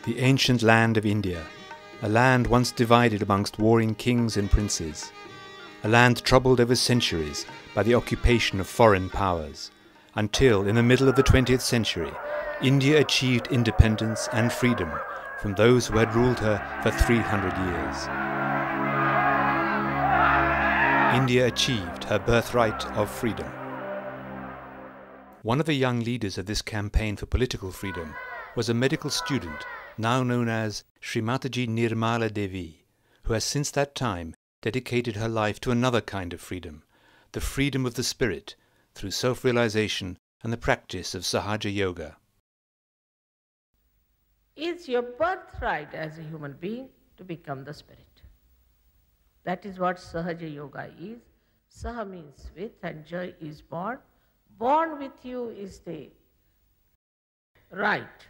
the ancient land of India, a land once divided amongst warring kings and princes, a land troubled over centuries by the occupation of foreign powers, until in the middle of the 20th century, India achieved independence and freedom from those who had ruled her for 300 years. India achieved her birthright of freedom. One of the young leaders of this campaign for political freedom was a medical student now known as Shri Mataji Nirmala Devi, who has since that time dedicated her life to another kind of freedom, the freedom of the spirit, through self-realization and the practice of Sahaja Yoga. It's your birthright as a human being to become the spirit. That is what Sahaja Yoga is. Saha means with and Jai is born. Born with you is the right.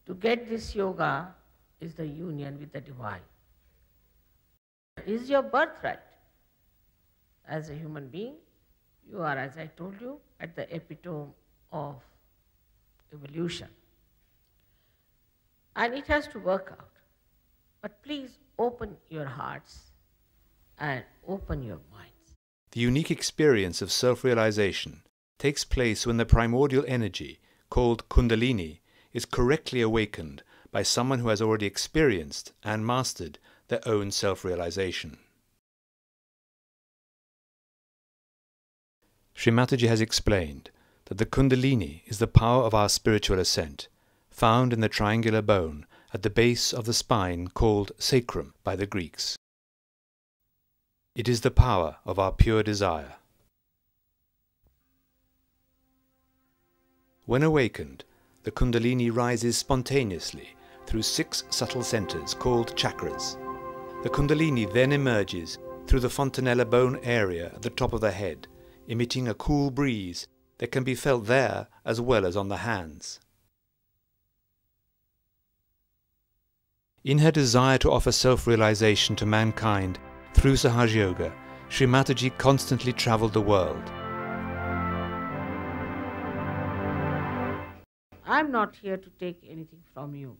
To get this yoga is the union with the divine. It is your birthright. As a human being, you are, as I told you, at the epitome of evolution. And it has to work out. But please open your hearts and open your minds. The unique experience of self-realization takes place when the primordial energy, called Kundalini, is correctly awakened by someone who has already experienced and mastered their own self-realization. Shri Mataji has explained that the Kundalini is the power of our spiritual ascent, found in the triangular bone at the base of the spine called sacrum by the Greeks. It is the power of our pure desire. When awakened, the Kundalini rises spontaneously through 6 subtle centers called chakras. The Kundalini then emerges through the fontanella bone area at the top of the head, emitting a cool breeze that can be felt there as well as on the hands. In her desire to offer self-realization to mankind through Sahaja Yoga, Shri Mataji constantly travelled the world. I'm not here to take anything from you.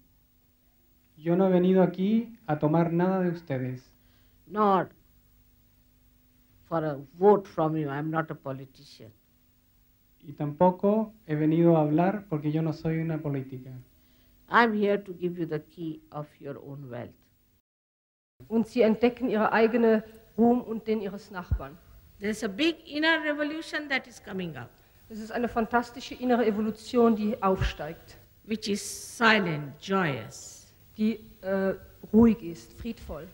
Yo no he venido aquí a tomar nada de ustedes. Nor for a vote from you. I'm not a politician. Y tampoco he venido a hablar porque yo no soy una política. I'm here to give you the key of your own wealth. Und sie entdecken ihre eigene Ruhm und den ihres Nachbarn. There's a big inner revolution that is coming up. Es ist eine fantastische innere Evolution, die aufsteigt. Which is silent, joyous. Die ruhig ist, friedvoll.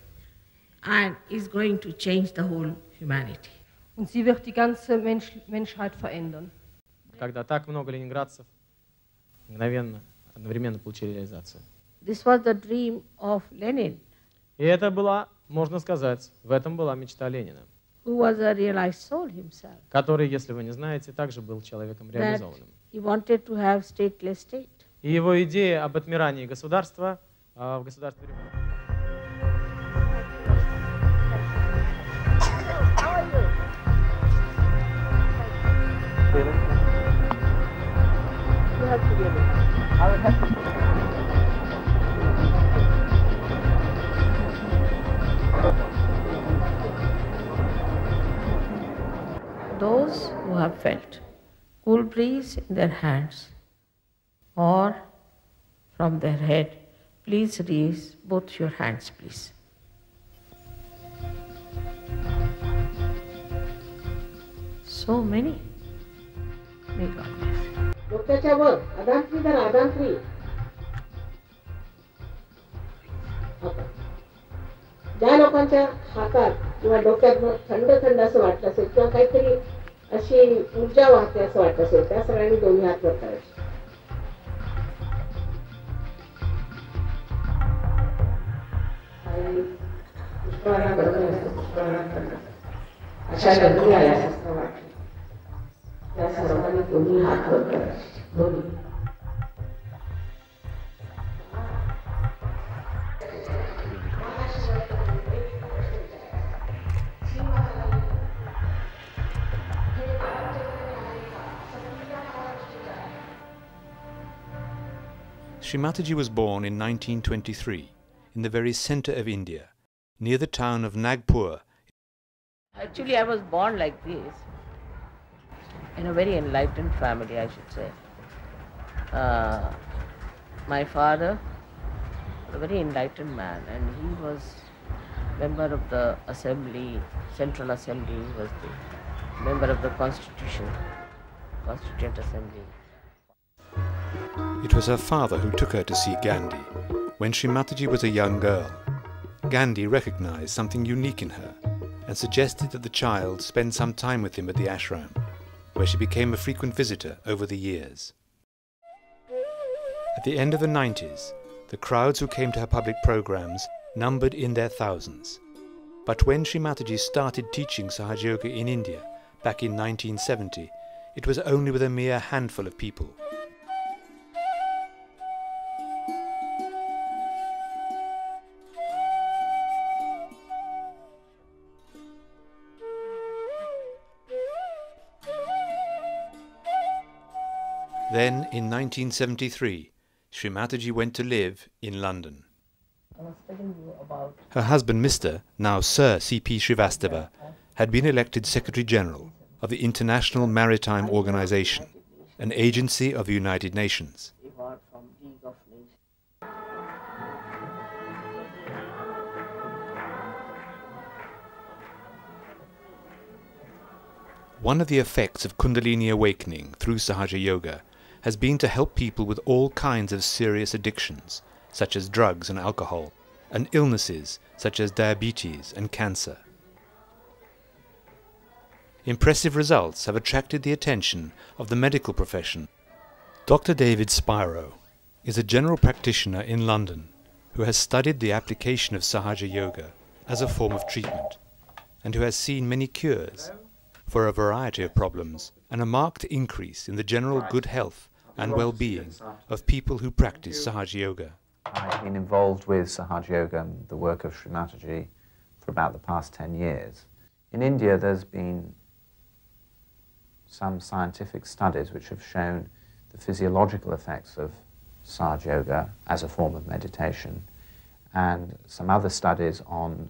And is going to change the whole humanity. Und sie wird die ganze Menschheit verändern. Когда так много ленинградцев мгновенно, одновременно получили реализацию. This was the dream of Lenin. И это была, можно сказать, в этом была мечта Ленина. Who was a realized soul himself. Который, если вы не знаете, также был человеком реализованным. He wanted to have stateless state. И его идея об отмирании государства в государстве. Those who have felt cool breeze in their hands or from their head, please raise both your hands, please. So many. May God bless. डोक्याच्या वर आदांत्री तर आदांत्री. ज्या लोकांच्या हातात किंवा डोक्यात थंड थंड असं वाटलं असेल किंवा काहीतरी अशी ऊर्जा वाहते असं वाटत असेल त्या सगळ्यांनी दोन्ही हात वर करायचे. अशा गती आल्यासारखं वाटलं. त्या सर्वांनी दोन्ही हात वर करायचे. दोन्ही. Shri Mataji was born in 1923 in the very centre of India, near the town of Nagpur. Actually, I was born like this, in a very enlightened family, I should say. My father was a very enlightened man, and he was member of the assembly, Central Assembly. He was the member of the Constituent Assembly. It was her father who took her to see Gandhi when Shri Mataji was a young girl. Gandhi recognized something unique in her and suggested that the child spend some time with him at the ashram, where she became a frequent visitor over the years. At the end of the 90s, the crowds who came to her public programs numbered in their thousands. But when Shri Mataji started teaching Sahaja Yoga in India back in 1970, it was only with a mere handful of people. Then, in 1973, Shri Mataji went to live in London. I was telling you about Her husband, Mr., now Sir C.P. Srivastava, had been elected Secretary General of the International Maritime Organization, an agency of the United Nations. award from League of Nations. One of the effects of Kundalini awakening through Sahaja Yoga has been to help people with all kinds of serious addictions, such as drugs and alcohol, and illnesses such as diabetes and cancer. Impressive results have attracted the attention of the medical profession. Dr. David Spiro is a general practitioner in London who has studied the application of Sahaja Yoga as a form of treatment and who has seen many cures for a variety of problems and a marked increase in the general good health and well-being of people who practice Sahaja Yoga. I've been involved with Sahaja Yoga and the work of Shri Mataji for about the past 10 years. In India, there's been some scientific studies which have shown the physiological effects of Sahaja Yoga as a form of meditation, and some other studies on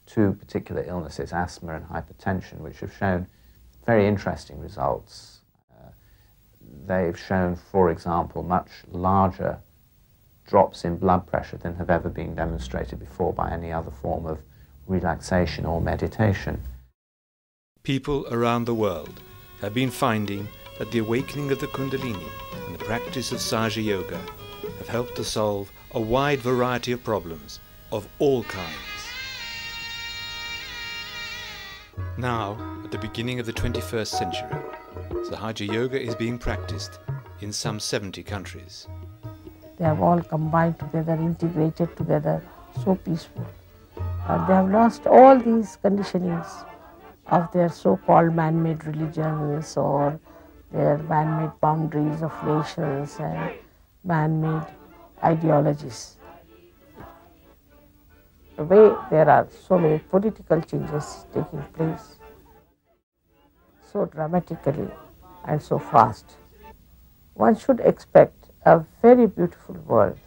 two particular illnesses, asthma and hypertension, which have shown very interesting results. They've shown, for example, much larger drops in blood pressure than have ever been demonstrated before by any other form of relaxation or meditation. People around the world have been finding that the awakening of the Kundalini and the practice of Sahaja Yoga have helped to solve a wide variety of problems of all kinds. Now, at the beginning of the 21st century, Sahaja Yoga is being practiced in some 70 countries. They have all combined together, integrated together, so peaceful. They have lost all these conditionings of their so-called man-made religions or their man-made boundaries of nations and man-made ideologies. The way there are so many political changes taking place so dramatically and so fast, one should expect a very beautiful world